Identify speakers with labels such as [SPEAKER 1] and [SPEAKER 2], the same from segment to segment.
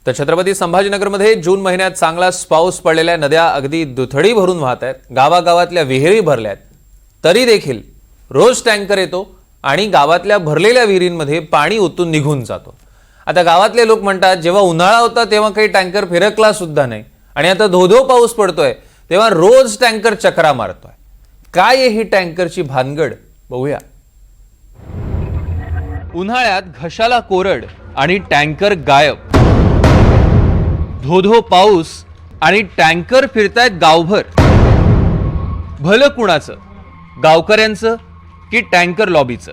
[SPEAKER 1] तर छत्रपती संभाजीनगरमध्ये जून महिन्यात चांगलाच पाऊस पडलेल्या नद्या अगदी दुथडी भरून वाहत आहेत। गावागावातल्या विहिरी भरल्यात, तरी देखील रोज टँकर येतो आणि गावातल्या भरलेल्या विहिरींमध्ये पाणी ओतून निघून जातो। आता गावातले लोक म्हणतात, जेव्हा उन्हाळा होता तेव्हा काही टँकर फिरकला सुद्धा नाही आणि आता धोधो पाऊस पडतोय तेव्हा रोज टँकर चक्रा मारतोय। काय आहे ही टँकरची भानगड, बघूया। उन्हाळ्यात घशाला कोरड आणि टँकर गायब, धोधो पाऊस आणि टँकर फिरतायत गावभर। भलं कुणाचं, गावकऱ्यांचं की टँकर लॉबीचं?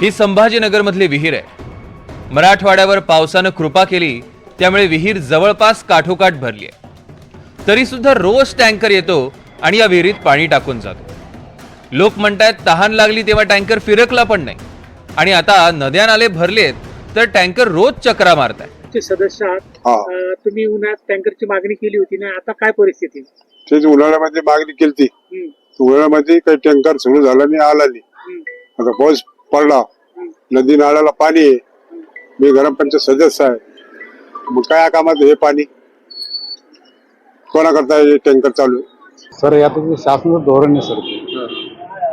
[SPEAKER 1] ही संभाजीनगरमधली विहीर आहे। मराठवाड्यावर पावसानं कृपा केली त्यामुळे विहीर जवळपास काठोकाठ भरली आहे। तरी सुद्धा रोज टँकर येतो आणि या विहिरीत पाणी टाकून जातो। लोक म्हणतात तहान लागली तेव्हा टँकर फिरकला पण नाही आणि आता नद्या नाले भरलेत तर टँकर रोज चक्रा मारताय।
[SPEAKER 2] सदस्य आहात, तुम्ही उन्हाळ्यात टँकरची मागणी केली होती ना, आता काय परिस्थिती?
[SPEAKER 3] तेच उन्हाळ्यामध्ये मागणी केली, उन्हाळ्यामध्ये काही टँकर सुरू झाला नाही, आला नाही। आता पाऊस पडला, नदी नाल्याला पाणी आहे, मी ग्रामपंचायत सदस्य आहे, मग काय कामात हे पाणी कोणाकरता हे टँकर चालू आहे?
[SPEAKER 4] सर यात शासनाचं धोरण आहे सर।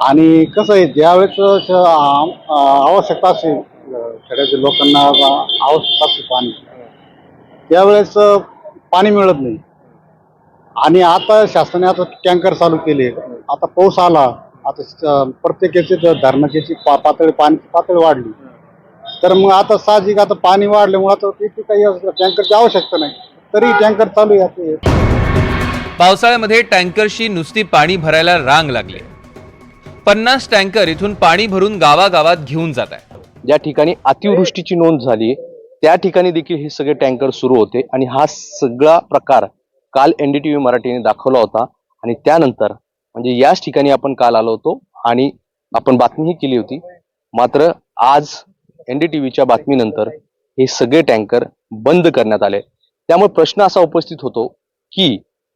[SPEAKER 4] आणि कसं आहे, ज्यावेळेस आवश्यकता असेल, खेड्याच्या लोकांना आवश्यकता असते पाणी, त्यावेळेस पाणी मिळत नाही। आणि आता शासनाने आता टँकर चालू केले। आता पाऊस आला, आता प्रत्येकाची धरणाची पातळी, पाण्याची पातळी वाढली, तर मग आता साहजिक आता पाणी वाढल्यामुळे आता किती काही टँकरची आवश्यकता नाही, तरी टँकर चालू आहे।
[SPEAKER 1] पावसाळ्यामध्ये टँकरशी नुसती पाणी भरायला रांग लागली। 50 टँकर इथून पाणी भरून गावागावात घेऊन जात आहे।
[SPEAKER 5] ज्या ठिकाणी अतिवृष्टीची नोंद झाली त्या ठिकाणी देखील हे सगळे टँकर सुरू होते आणि हा सगळा प्रकार काल NDTV मराठीने दाखवला होता। आणि त्यानंतर म्हणजे याच ठिकाणी आपण काल आलो होतो आणि आपण बातमीही केली होती। मात्र आज NDTVच्या बातमीनंतर हे सगळे टँकर बंद करण्यात आले। त्यामुळे प्रश्न असा उपस्थित होतो की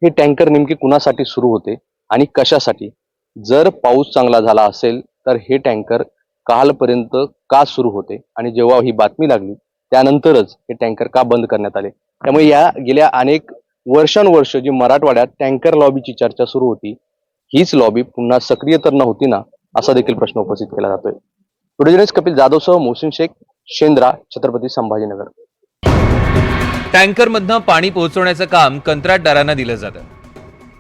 [SPEAKER 5] हे टँकर नेमके कुणासाठी सुरू होते आणि कशासाठी? जर पाऊस चांगला झाला असेल तर हे टँकर कालपर्यंत का सुरू होते आणि जेव्हा ही बातमी लागली त्यानंतरच हे टँकर का बंद करण्यात आले? त्यामुळे या गेल्या अनेक वर्षानुवर्ष जी मराठवाड्यात टँकर लॉबीची चर्चा सुरू होती, हीच लॉबी पुन्हा सक्रिय तर नव्हती ना, असा देखील प्रश्न उपस्थित केला जातोय। टुडे जर्नलिस्ट कपिल जाधवसह मोहसिन शेख, शेंद्रा, छत्रपती संभाजीनगर।
[SPEAKER 1] टँकरमधनं पाणी पोहोचवण्याचं काम कंत्राटदारांना दिलं जातं।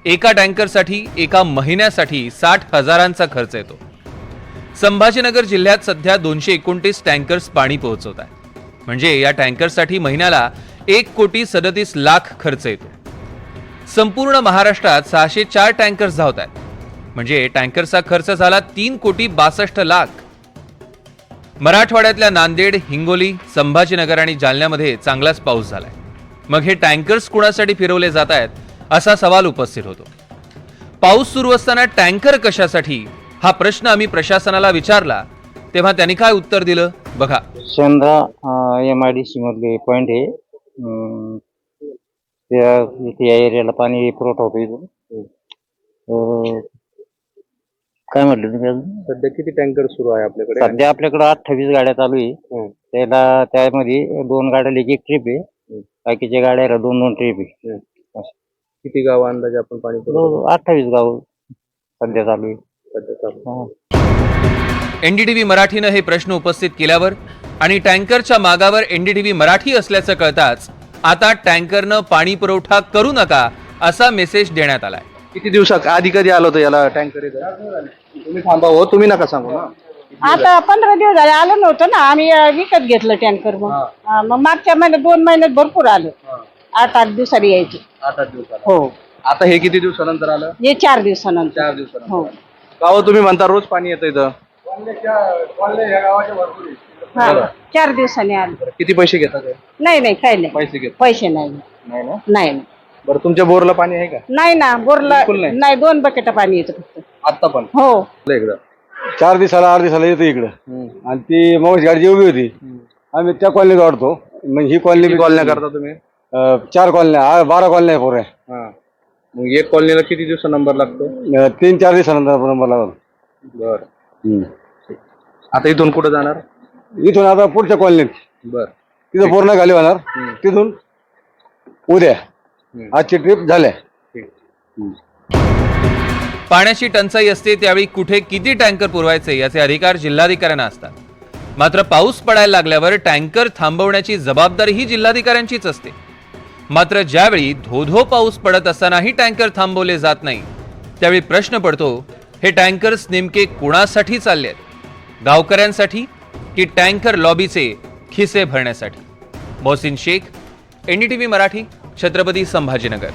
[SPEAKER 1] एका टँकरसाठी एका महिन्यासाठी 60,000चा खर्च येतो। संभाजीनगर जिल्ह्यात सध्या 229 टँकर्स पाणी पोहोचवत आहेत। म्हणजे या टँकरसाठी महिन्याला 1,37,00,000 खर्च येतो। संपूर्ण महाराष्ट्रात 604 टँकर्स धावत आहेत, म्हणजे टँकरचा खर्च झाला 3,62,00,000। मराठवाड्यातल्या नांदेड, हिंगोली, संभाजीनगर आणि जालन्यामध्ये चांगलाच पाऊस झालाय। मग हे टँकर्स कुणासाठी फिरवले जात आहेत असा सवाल उपस्थित होतो। पाऊस सुरू असताना टँकर कशासाठी हा प्रश्न आम्ही प्रशासनाला विचारला तेव्हा त्यांनी काय उत्तर दिलं, बघा।
[SPEAKER 6] शेंद्रा MIDC मधले पॉइंट आहे, इथे या एरियाला पाणी पुरवठा होतो इथून। काय म्हटलं तुम्ही अजून?
[SPEAKER 5] सध्या किती टँकर सुरू आहे आपल्याकडे?
[SPEAKER 6] सध्या आपल्याकडे 28 गाड्या चालू आहे। त्यामध्ये 2 गाड्या एक ट्रिप आहे, बाकीच्या गाड्याला 2-2 ट्रिप आहे।
[SPEAKER 5] किती गाव अंदाजे आपण पाणी
[SPEAKER 6] 28 गाव सध्या चालू आहे।
[SPEAKER 1] NDTV मराठीनं हे प्रश्न उपस्थित केल्यावर आणि टँकरच्या मागावर NDTV मराठी असल्याचं कळताच आता टँकरनं पाणी पुरवठा करू नका असा मेसेज देण्यात आलाय।
[SPEAKER 5] किती दिवसात आधी कधी आलो होतं याला टँकर? तुम्ही थांबा हो, तुम्ही नका सांगू ना।
[SPEAKER 7] आता 15 दिवस झाले आलो नव्हतं ना, आम्ही विकत घेतलं टँकर। मग मागच्या महिन्यात 2 महिन्यात भरपूर आलं, 8-8 दिवसांनी यायचे।
[SPEAKER 5] 8-8 दिवसात?
[SPEAKER 7] हो।
[SPEAKER 5] आता हे किती दिवसानंतर आलं?
[SPEAKER 7] हे 4 दिवसानंतर।
[SPEAKER 5] 4 दिवसानंतर?
[SPEAKER 7] हो।
[SPEAKER 5] का हो, तुम्ही म्हणता रोज पाणी येतं इथं?
[SPEAKER 7] 4 दिवसांनी आलं।
[SPEAKER 5] किती पैसे घेतात?
[SPEAKER 7] नाही काही नाही,
[SPEAKER 5] पैसे घेत
[SPEAKER 7] पैसे नाही। नाही
[SPEAKER 5] बरं, तुमच्या बोरला पाणी आहे का?
[SPEAKER 7] नाही ना, बोरला
[SPEAKER 5] बिलकुल नाही?
[SPEAKER 7] नाही, 2 बकेट पाणी येतं फक्त
[SPEAKER 5] आता पण?
[SPEAKER 7] हो।
[SPEAKER 5] एकदा
[SPEAKER 4] 4 दिवसाला 8 दिवसाला येतो इकडं। आणि ती मावशी गाडी उभी होती, आम्ही त्या कॉलनीत वाढतो। मग ही कॉलनी
[SPEAKER 5] कॉलन्या करता तुम्ही?
[SPEAKER 4] 4 कॉलन्या, 12 कॉलन्या पोर आहे।
[SPEAKER 5] मग एक कॉलनीला किती दिवसा नंबर लागतो?
[SPEAKER 4] 3-4 दिवसानंतर नंबर लागतो।
[SPEAKER 5] बर, आता इथून कुठं जाणार?
[SPEAKER 4] इथून आता पुढच्या कॉलनीत।
[SPEAKER 5] बर,
[SPEAKER 4] तिथं पूर्ण खाली होणार तिथून उद्या आजची ट्रिप झाल्या.
[SPEAKER 1] पाण्याची टंचाई असते त्यावेळी कुठे किती टँकर पुरवायचे याचे अधिकार जिल्हाधिकाऱ्यांना असतात. मात्र पाऊस पडायला लागल्यावर टँकर थांबवण्याची जबाबदारी ही जिल्हाधिकाऱ्यांचीच असते. मात्र ज्यावेळी धोधो पाऊस पडत असतानाही टँकर थांबवले जात नाही त्यावेळी प्रश्न पडतो, हे टँकर्स नेमके कुणासाठी चालले आहेत? गावकऱ्यांसाठी की टँकर लॉबीचे खिसे भरण्यासाठी? मोहसिन शेख, NDTV मराठी, छत्रपती संभाजीनगर.